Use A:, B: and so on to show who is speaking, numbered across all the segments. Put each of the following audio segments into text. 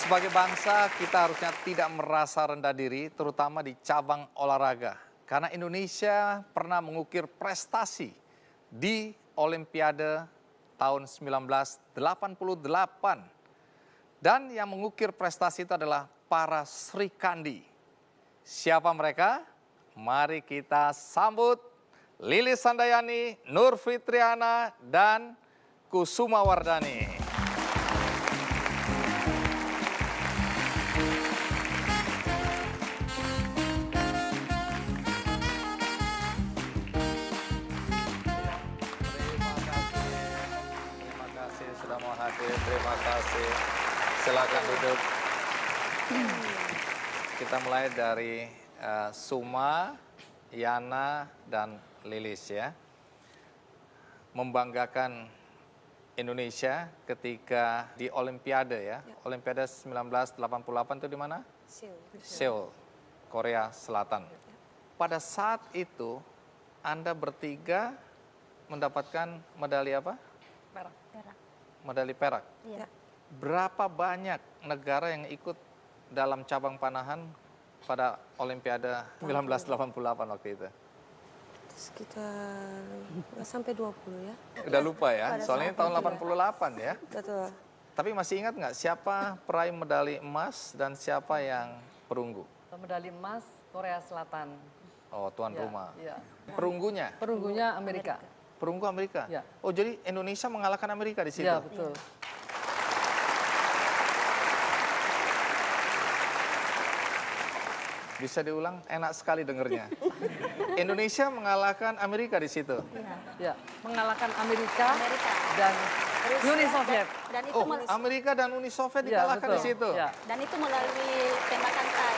A: Sebagai bangsa, kita harusnya tidak merasa rendah diri, terutama di cabang olahraga. Karena Indonesia pernah mengukir prestasi di Olimpiade tahun 1988. Dan yang mengukir prestasi itu adalah para Sri Kandi. Siapa mereka? Mari kita sambut Lilis Handayani, Nur Fitriana, dan Kusuma Wardani. Sudah mau hadir, terima kasih. Silakan duduk. Kita mulai dari Suma, Yana, dan Lilis ya. Membanggakan Indonesia ketika di Olimpiade ya. Olimpiade 1988 itu di mana? Seoul, Korea Selatan. Pada saat itu Anda bertiga mendapatkan medali apa?
B: Perak.
A: Medali perak.
B: Iya.
A: Berapa banyak negara yang ikut dalam cabang panahan pada Olimpiade 1988 waktu itu?
B: Sekitar sampai 20 ya.
A: Udah lupa ya,
B: Pada
A: soalnya
B: saat
A: tahun
B: itu
A: 88 ya.
B: Betul.
A: Tapi masih ingat nggak siapa peraih medali emas dan siapa yang perunggu?
C: Medali emas Korea Selatan.
A: Oh, tuan
C: Ya,
A: rumah.
C: ya.
A: Perunggunya?
C: Perunggunya Amerika.
A: Perunggu Amerika?
C: Ya.
A: Oh, jadi Indonesia mengalahkan Amerika di situ?
C: Ya, betul.
A: Bisa diulang? Enak sekali dengernya. Indonesia mengalahkan Amerika di situ?
C: Ya, mengalahkan Amerika dan Uni Soviet.
D: Dan itu
A: Oh, Amerika dan Uni Soviet
C: Ya,
A: dikalahkan di
C: betul.
A: situ?
C: Ya.
D: dan itu melalui tembakan tai.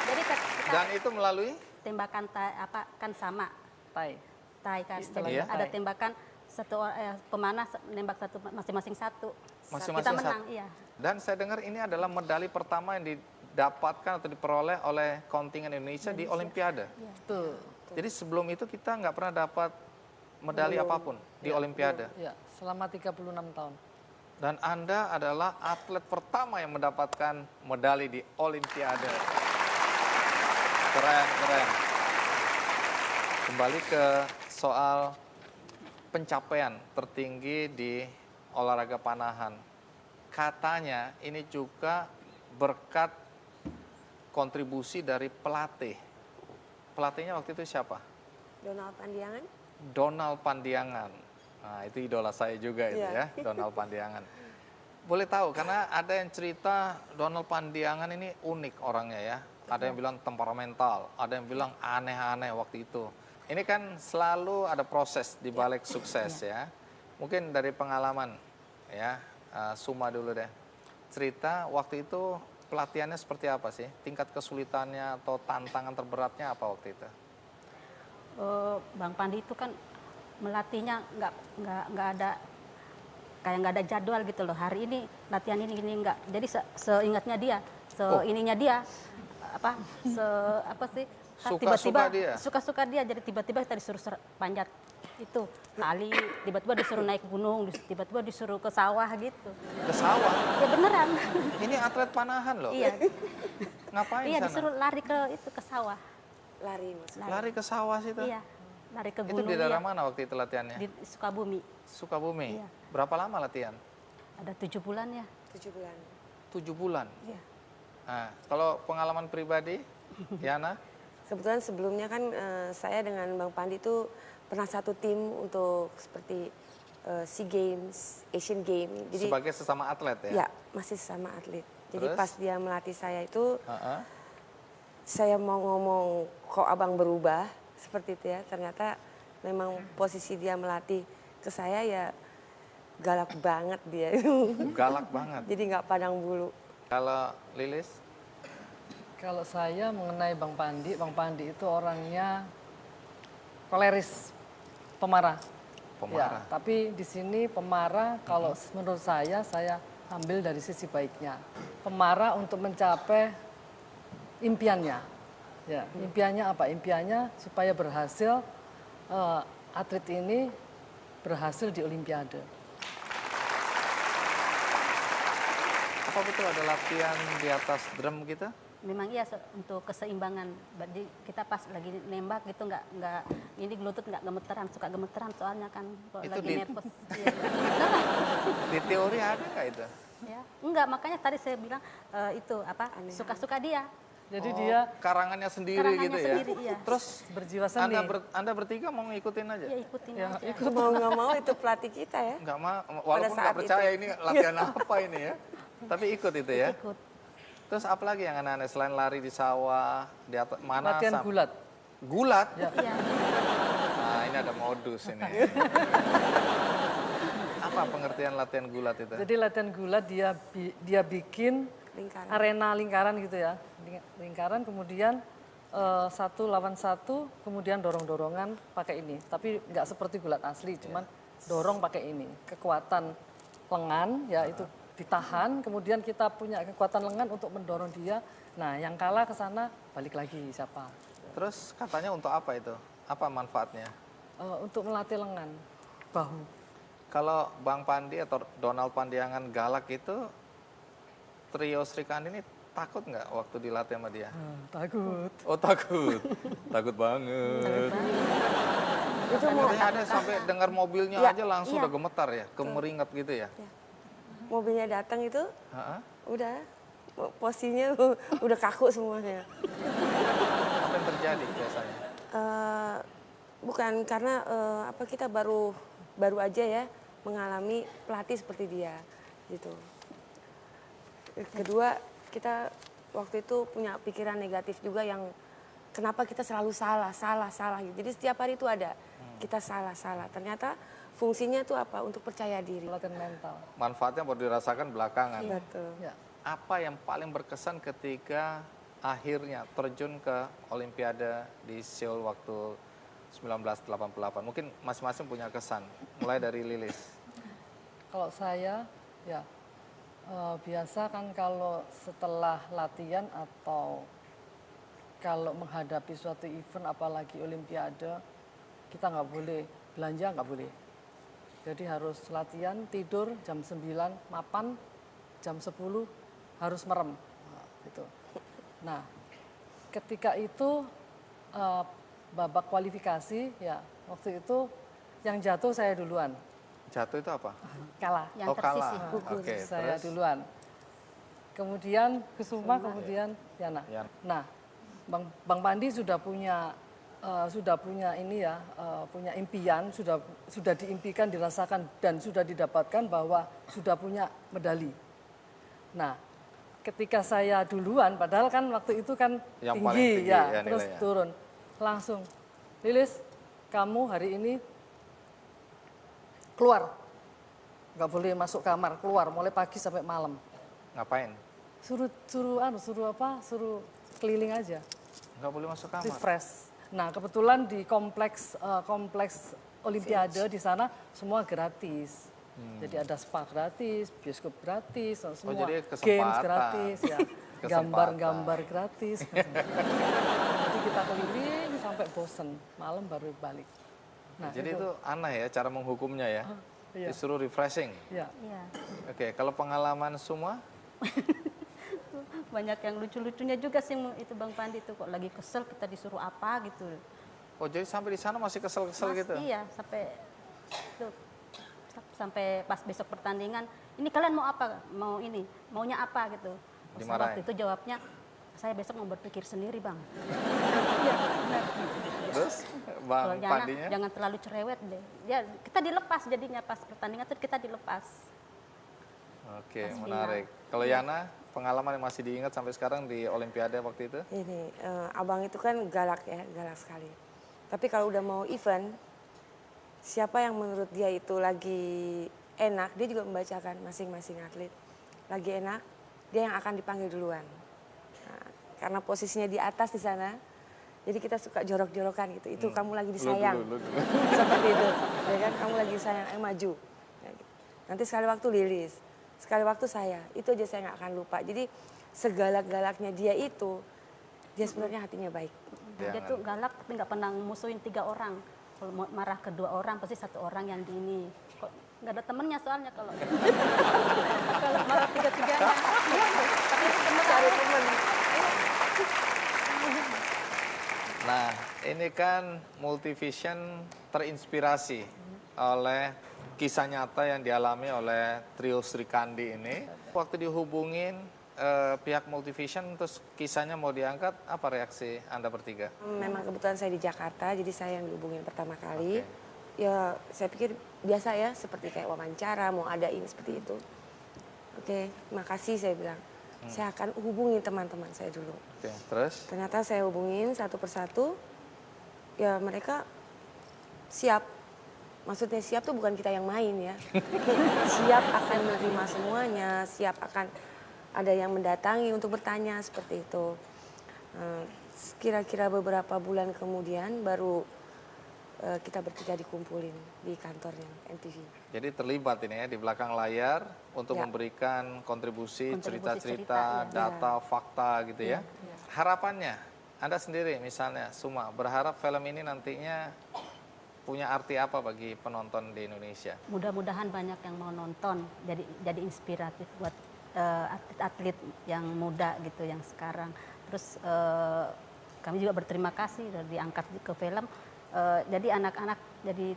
D: Jadi kita
A: Dan itu melalui?
D: tembakan tai apa kan sama
C: Tai.
D: tai kan. Jadi
A: Iya.
D: ada tembakan satu pemanah nembak satu masing-masing satu.
A: Masing-masing
D: Kita menang,
A: satu.
D: iya.
A: Dan saya dengar ini adalah medali pertama yang didapatkan atau diperoleh oleh kontingen Indonesia di Olimpiade.
C: Betul.
A: Jadi sebelum itu kita nggak pernah dapat medali apapun di Olimpiade.
C: Ya, selama 36 tahun.
A: Dan Anda adalah atlet pertama yang mendapatkan medali di Olimpiade. Keren, keren. Kembali ke soal pencapaian tertinggi di olahraga panahan. Katanya ini juga berkat kontribusi dari pelatih. Pelatihnya waktu itu siapa?
B: Donald Pandiangan.
A: Donald Pandiangan. Nah, itu idola saya juga itu ya, Donald Pandiangan. Boleh tahu, karena ada yang cerita Donald Pandiangan ini unik orangnya ya. Ada yang bilang temperamental, ada yang bilang aneh-aneh waktu itu. Ini kan selalu ada proses di balik sukses ya. Mungkin dari pengalaman ya, Suma dulu deh. Cerita waktu itu pelatihannya seperti apa sih? Tingkat kesulitannya atau tantangan terberatnya apa waktu itu?
D: Bang Pandi itu kan melatihnya nggak ada kayak nggak ada jadwal gitu loh. Hari ini latihan ini nggak. Jadi seingatnya dia, ininya dia apa sih? Suka-suka dia. Jadi tiba-tiba kita disuruh panjat itu tali, tiba-tiba disuruh naik gunung, tiba-tiba disuruh ke sawah gitu.
A: Ke sawah?
D: Ya beneran.
A: Ini atlet panahan loh.
D: Iya.
A: Ngapain
D: Iya
A: sana?
D: disuruh lari ke sawah.
B: Lari maksudnya.
A: Lari ke sawah situ?
D: Iya. Lari ke
A: Itu
D: gunung.
A: di daerah
D: iya.
A: mana waktu itu latihannya?
D: Di Sukabumi.
A: Sukabumi.
D: Iya.
A: Berapa lama latihan?
D: Ada 7 bulan ya.
B: 7 bulan.
A: 7 bulan.
D: Iya.
A: Nah, kalau pengalaman pribadi, Yana?
B: Kebetulan sebelumnya kan saya dengan Bang Pandi itu pernah satu tim untuk seperti SEA Games, Asian Games. Jadi
A: Sebagai sesama atlet ya?
B: ya masih sama atlet. Jadi
A: Terus?
B: pas dia melatih saya itu,
A: Heeh.
B: saya mau ngomong kok abang berubah seperti itu ya. Ternyata memang posisi dia melatih ke saya ya galak banget dia.
A: Galak banget.
B: Jadi nggak pandang bulu.
A: Kalau Lilis?
C: Kalau saya mengenai Bang Pandi itu orangnya koleris, pemarah.
A: Pemarah.
C: Ya, tapi di sini pemarah kalau menurut saya ambil dari sisi baiknya. Pemarah untuk mencapai impiannya. Ya, impiannya apa? Impiannya supaya berhasil atlet ini berhasil di Olimpiade.
A: Apa apa betul ada latihan di atas drum gitu?
D: Memang iya untuk keseimbangan. Jadi kita pas lagi nembak gitu nggak ini lutut nggak gemeteran, suka gemeteran soalnya kan kalau
A: Itu
D: lagi
A: di-
D: nervous. Iya.
A: Di teori ada nggak itu?
D: Ya. Enggak, makanya tadi saya bilang itu apa suka-suka dia.
C: Jadi
A: Oh,
C: dia
A: karangannya sendiri
D: Karangannya
A: gitu ya?
D: sendiri, iya.
A: Terus
C: berjiwa seni.
A: anda bertiga mau ngikutin aja?
D: Ya ikutin
C: Ya,
D: aja.
C: ikut.
B: Mau nggak mau itu pelatih kita ya.
A: Nggak mau, walaupun
B: saat
A: nggak percaya
B: itu.
A: ini latihan apa ini ya. Tapi ikut itu ya.
D: Ikut.
A: Terus apa lagi yang aneh-aneh selain lari di sawah, di atas mana?
C: Latihan gulat.
A: Gulat?
C: Ya.
D: Iya.
A: Nah, ini ada modus ini. Apa pengertian latihan gulat itu?
C: Jadi latihan gulat dia bikin
B: Lingkaran.
C: arena lingkaran gitu ya. Lingkaran kemudian satu lawan satu, kemudian dorong-dorongan pakai ini. Tapi nggak seperti gulat asli, cuman dorong pakai ini. Kekuatan lengan ya itu ditahan, kemudian kita punya kekuatan lengan untuk mendorong dia. Nah, yang kalah ke sana balik lagi siapa?
A: Terus katanya untuk apa itu? Apa manfaatnya?
C: Untuk melatih lengan, bahu.
A: Kalau Bang Pandi atau Donald Pandiangan galak itu, trio Sri Kandi ini takut nggak waktu dilatih sama dia?
C: Takut.
A: Oh takut, takut banget.
B: Itu mau
A: Katanya ada sampai dengar mobilnya
B: Iya,
A: aja langsung
B: iya.
A: udah gemetar ya, kemeringat gitu ya?
B: mobilnya datang itu
A: Ha-ha.
B: udah posisinya udah kaku semuanya.
A: Apa yang terjadi biasanya?
B: Bukan karena apa kita baru aja ya mengalami pelatih seperti dia gitu. Kedua kita waktu itu punya pikiran negatif juga yang kenapa kita selalu salah gitu. Jadi setiap hari itu ada kita salah. Ternyata fungsinya itu apa? Untuk percaya diri.
C: Latihan mental.
A: Manfaatnya baru dirasakan belakangan.
B: Betul.
C: Ya.
A: Apa yang paling berkesan ketika akhirnya terjun ke Olimpiade di Seoul waktu 1988? Mungkin masing-masing punya kesan. Mulai dari Lilis.
C: Kalau saya, ya biasa kan kalau setelah latihan atau kalau menghadapi suatu event apalagi Olimpiade, kita nggak boleh belanja, nggak boleh. Jadi harus latihan, tidur jam 9, mapan, jam 10 harus merem. Nah, gitu. Nah, ketika itu babak kualifikasi, ya waktu itu yang jatuh saya duluan,
A: Jatuh itu apa?
C: kalah.
D: Yang
A: Oh kalah.
D: tersisih gugur.
A: Oke,
C: Saya
A: terus?
C: duluan. Kemudian Kusuma, kemudian Yana.
A: Yana.
C: Nah, Bang Pandi sudah punya ini ya, punya impian, sudah diimpikan, dirasakan dan sudah didapatkan bahwa sudah punya medali. Nah, ketika saya duluan, padahal kan waktu itu kan
A: Yang paling
C: tinggi,
A: tinggi
C: ya,
A: ya
C: terus
A: nilainya.
C: turun, langsung, Lilis, kamu hari ini keluar, nggak boleh masuk kamar, keluar mulai pagi sampai malam.
A: Ngapain?
C: Suruh keliling aja,
A: Nggak boleh masuk kamar.
C: refresh. Nah, kebetulan di kompleks Olimpiade di sana semua gratis. Jadi ada spa gratis, bioskop gratis, semua
A: jadi
C: games
A: kesempatan.
C: gratis, ya,
A: Kesempatan.
C: gambar-gambar gratis. Jadi kita keliling sampai bosen, malam baru balik. Nah,
A: Jadi itu aneh ya cara menghukumnya ya.
C: iya.
A: Disuruh refreshing.
C: Ya.
D: Iya.
A: Oke, kalau pengalaman semua,
D: Banyak yang lucu-lucunya juga sih itu Bang Pandi tuh kok lagi kesel kita disuruh apa gitu.
A: oh jadi sampai di sana masih kesel-kesel gitu?
D: Iya, sampai pas besok pertandingan, ini kalian mau apa? Maunya apa gitu. Pas
A: Dimarahin.
D: waktu itu jawabnya, saya besok mau berpikir sendiri, Bang.
A: Terus
D: Kalau
A: Bang
D: Yana,
A: Pandinya?
D: jangan terlalu cerewet deh. Ya, kita dilepas jadinya pas pertandingan tuh kita dilepas.
A: Oke,
D: Pas
A: menarik. Kalau Yana, pengalaman yang masih diingat sampai sekarang di Olimpiade waktu itu?
B: Ini abang itu kan galak ya, galak sekali. Tapi kalau udah mau event, siapa yang menurut dia itu lagi enak, dia juga membacakan masing-masing atlet. Lagi enak, dia yang akan dipanggil duluan. Nah, karena posisinya di atas di sana, jadi kita suka jorok-jorokan gitu. Itu kamu lagi disayang.
A: Lu dulu.
B: Seperti itu. Ya kan, kamu lagi disayang, maju. Ya, gitu. Nanti sekali waktu Lilis, sekali waktu saya. Itu aja saya nggak akan lupa. Jadi segalak-galaknya dia itu, dia sebenarnya hatinya baik.
D: Dia tuh galak tapi nggak pernah musuhin 3 orang. Kalau mau marah ke 2 orang pasti 1 orang yang di ini. Kok nggak ada temennya soalnya kalau kalau marah tiga-tiganya.
B: Cari teman.
A: Nah, ini kan Multivision terinspirasi oleh kisah nyata yang dialami oleh trio Sri Kandi ini. Waktu dihubungin pihak Multivision, terus kisahnya mau diangkat, apa reaksi Anda bertiga?
B: Memang kebetulan saya di Jakarta, jadi saya yang dihubungin pertama kali. Ya, saya pikir biasa ya, seperti kayak wawancara, mau adain seperti itu. Oke, makasih saya bilang. Saya akan hubungin teman-teman saya dulu.
A: Oke, terus?
B: Ternyata saya hubungin satu persatu, ya mereka siap. Maksudnya siap tuh bukan kita yang main ya. Siap akan menerima semuanya, siap akan ada yang mendatangi untuk bertanya seperti itu. Kira-kira beberapa bulan kemudian baru kita bertiga dikumpulin di kantornya NTV.
A: Jadi terlibat ini ya di belakang layar untuk
B: Ya.
A: memberikan kontribusi
D: Kontribusi
A: cerita-cerita,
D: cerita,
A: data, fakta gitu ya. Harapannya, Anda sendiri misalnya, Suma, berharap film ini nantinya punya arti apa bagi penonton di Indonesia?
D: Mudah-mudahan banyak yang mau nonton, jadi inspiratif buat atlet-atlet yang muda gitu yang sekarang. Terus kami juga berterima kasih udah diangkat ke film. Jadi anak-anak jadi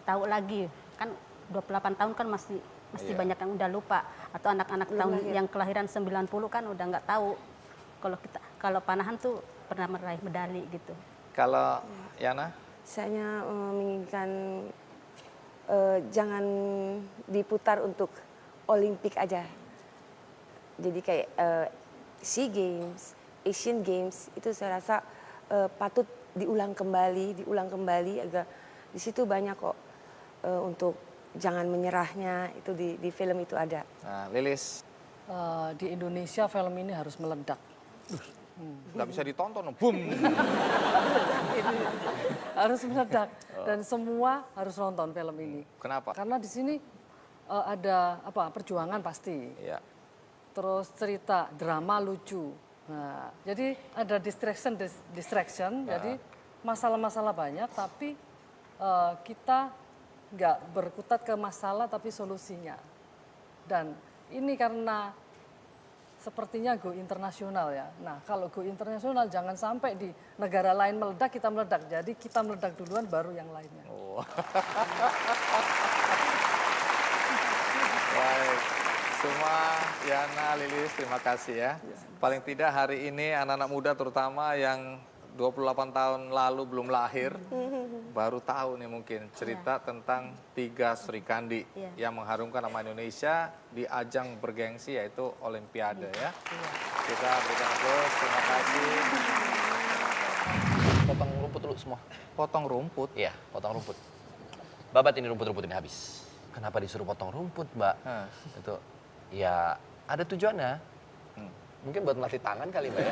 D: tahu lagi, kan 28 tahun kan masih
A: Iya.
D: banyak yang udah lupa, atau anak-anak
B: Belum
D: tahun
B: lahir.
D: yang kelahiran 90 kan udah nggak tahu kalau Panahan tuh pernah meraih medali gitu.
A: Kalau Yana?
B: Saya menginginkan jangan diputar untuk Olimpik aja. Jadi kayak SEA Games, Asian Games itu saya rasa patut diulang kembali agar di situ banyak kok untuk jangan menyerahnya itu di film itu ada.
A: Nah, Lilis,
C: Di Indonesia film ini harus meledak.
A: nggak bisa ditonton, boom.
C: Harus meledak dan semua harus nonton film ini.
A: Kenapa?
C: Karena di sini ada perjuangan pasti.
A: Ya.
C: Terus cerita, drama lucu. Nah, jadi ada distraction. Jadi masalah-masalah banyak, tapi kita nggak berkutat ke masalah, tapi solusinya. Dan ini karena sepertinya go internasional ya. Nah, kalau go internasional jangan sampai di negara lain meledak, kita meledak. Jadi kita meledak duluan, baru yang lainnya.
A: Oh. Baik. Suma, Yana, Lilis, terima kasih ya. Paling tidak hari ini anak-anak muda terutama yang 28 tahun lalu belum lahir, baru tahu nih mungkin cerita tentang tiga Sri Kandi yang mengharumkan nama Indonesia di ajang bergengsi yaitu Olimpiade ya. Kita berikan aplaus, terima kasih.
E: Potong rumput dulu semua.
A: Potong rumput.
E: Iya, potong rumput. Babat ini rumput-rumput ini habis. Kenapa disuruh potong rumput, Mbak? Itu ya ada tujuannya. Mungkin buat melatih tangan kali, Mbak ya.